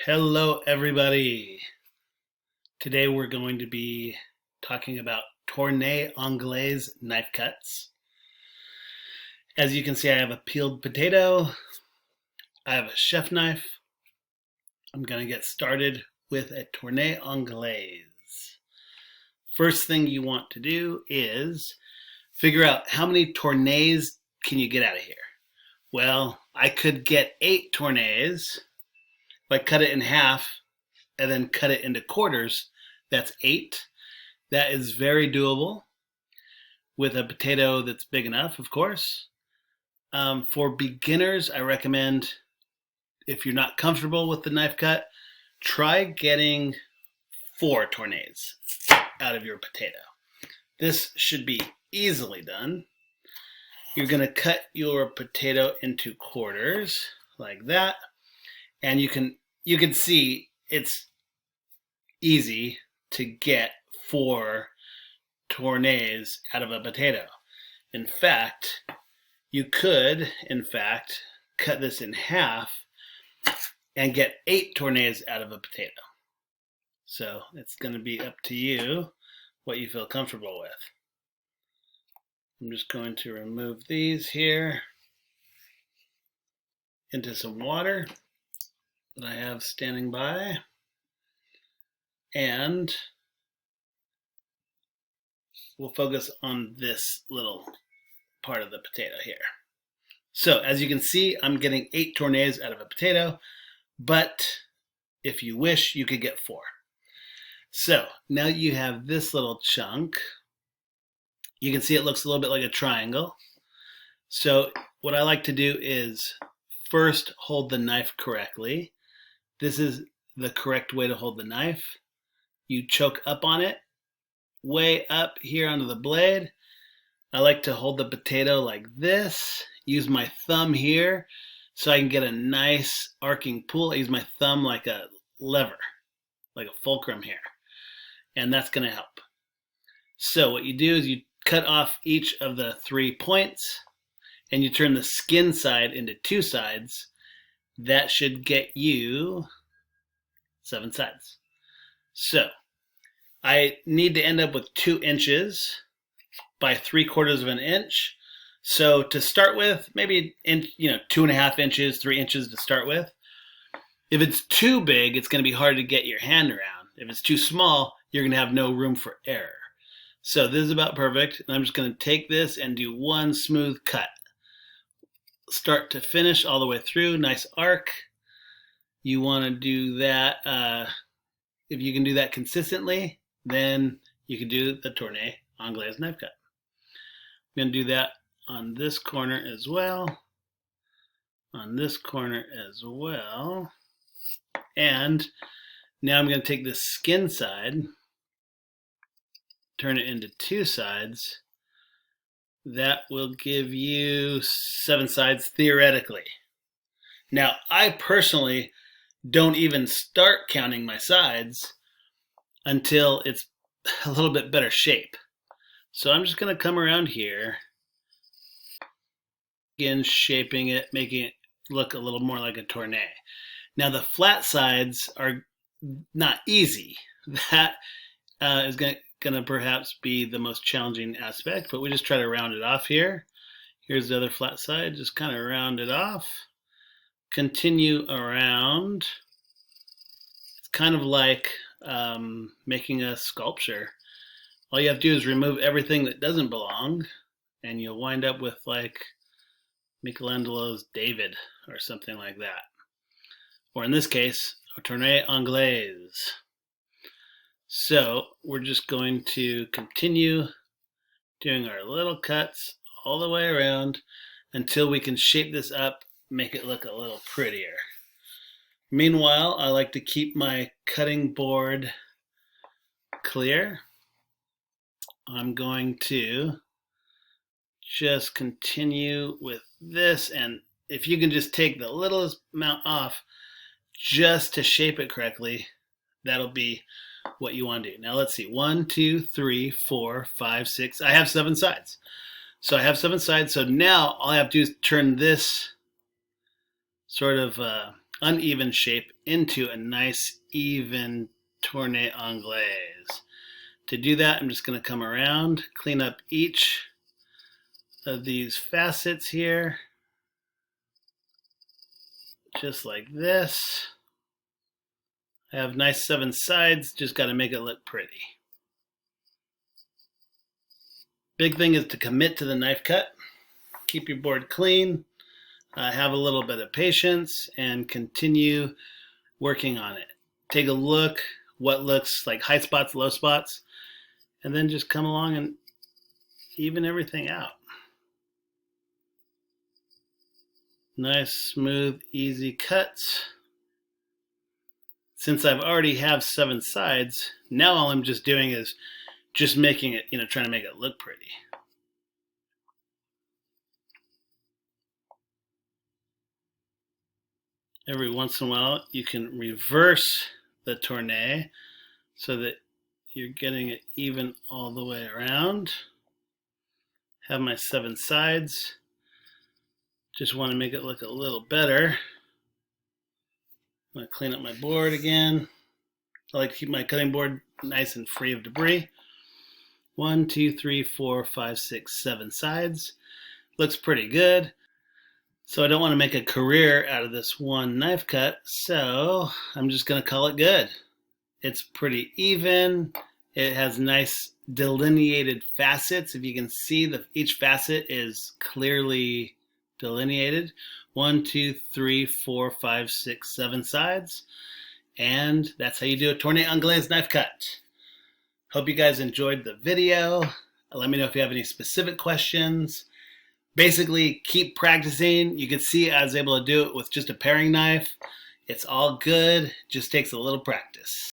Hello, everybody. Today we're going to be talking about Tourné Anglais knife cuts. As you can see, I have a peeled potato. I have a chef knife. I'm going to get started with a Tourné Anglais. First thing you want to do is figure out how many tournés can you get out of here. Well, I could get 8 tournés. If I cut it in half and then cut it into quarters, that's 8. That is very doable with a potato that's big enough, of course. For beginners, I recommend, if you're not comfortable with the knife cut, try getting 4 tournés out of your potato. This should be easily done. You're going to cut your potato into quarters like that, and you can see it's easy to get 4 tournés out of a potato. In fact, you could, cut this in half and get 8 tournés out of a potato. So it's going to be up to you what you feel comfortable with. I'm just going to remove these here into some water that I have standing by, and we'll focus on this little part of the potato here. So as you can see, I'm getting 8 tournés out of a potato, but if you wish, you could get 4. So now you have this little chunk. You can see it looks a little bit like a triangle. So what I like to do is first hold the knife correctly. This is the correct way to hold the knife. You choke up on it, way up here onto the blade. I like to hold the potato like this. Use my thumb here so I can get a nice arcing pull. I use my thumb like a lever, like a fulcrum here. And that's going to help. So what you do is you cut off each of the 3 points and you turn the skin side into 2 sides. That should get you 7 sides. So I need to end up with 2 inches by 3/4 of an inch. So to start with, maybe 2.5 inches, 3 inches to start with. If it's too big, it's going to be hard to get your hand around. If it's too small, you're going to have no room for error. So this is about perfect. And I'm just going to take this and do one smooth cut. Start to finish all the way through, nice arc. You want to do that, if you can do that consistently, then you can do the Tourné Anglais knife cut. I'm going to do that on this corner as well, on this corner as well. And now I'm going to take this skin side, turn it into 2 sides. That will give you 7 sides theoretically. Now, I personally don't even start counting my sides until it's a little bit better shape. So I'm just going to come around here, again shaping it, making it look a little more like a tourné. Now the flat sides are not easy. That is going to perhaps be the most challenging aspect, but we just try to round it off here. Here's the other flat side, just kind of round it off. Continue around. It's kind of like making a sculpture. All you have to do is remove everything that doesn't belong, and you'll wind up with like Michelangelo's David or something like that. Or in this case, a Tourné Anglais. So we're just going to continue doing our little cuts all the way around until we can shape this up, make it look a little prettier. Meanwhile, I like to keep my cutting board clear. I'm going to just continue with this, and if you can just take the littlest amount off just to shape it correctly, that'll be what you want to do. Now let's see, 1, 2, 3, 4, 5, 6. I have 7 sides. So I have 7 sides. So now all I have to do is turn this sort of uneven shape into a nice even Tourné Anglais. To do that, I'm just going to come around, clean up each of these facets here, just like this. I have nice 7 sides, just got to make it look pretty. Big thing is to commit to the knife cut. Keep your board clean, have a little bit of patience, and continue working on it. Take a look what looks like high spots, low spots, and then just come along and even everything out. Nice, smooth, easy cuts. Since I've already have 7 sides, now all I'm just doing is just making it, trying to make it look pretty. Every once in a while, you can reverse the tourné so that you're getting it even all the way around. Have my 7 sides. Just want to make it look a little better. I'm going to clean up my board again. I like to keep my cutting board nice and free of debris. 1, 2, 3, 4, 5, 6, 7 sides. Looks pretty good. So I don't want to make a career out of this one knife cut, so I'm just going to call it good. It's pretty even. It has nice delineated facets. If you can see, each facet is clearly delineated. 1, 2, 3, 4, 5, 6, 7 sides. And that's how you do a Tourné Anglais knife cut. Hope you guys enjoyed the video. Let me know if you have any specific questions. Basically, keep practicing. You can see I was able to do it with just a paring knife. It's all good. Just takes a little practice.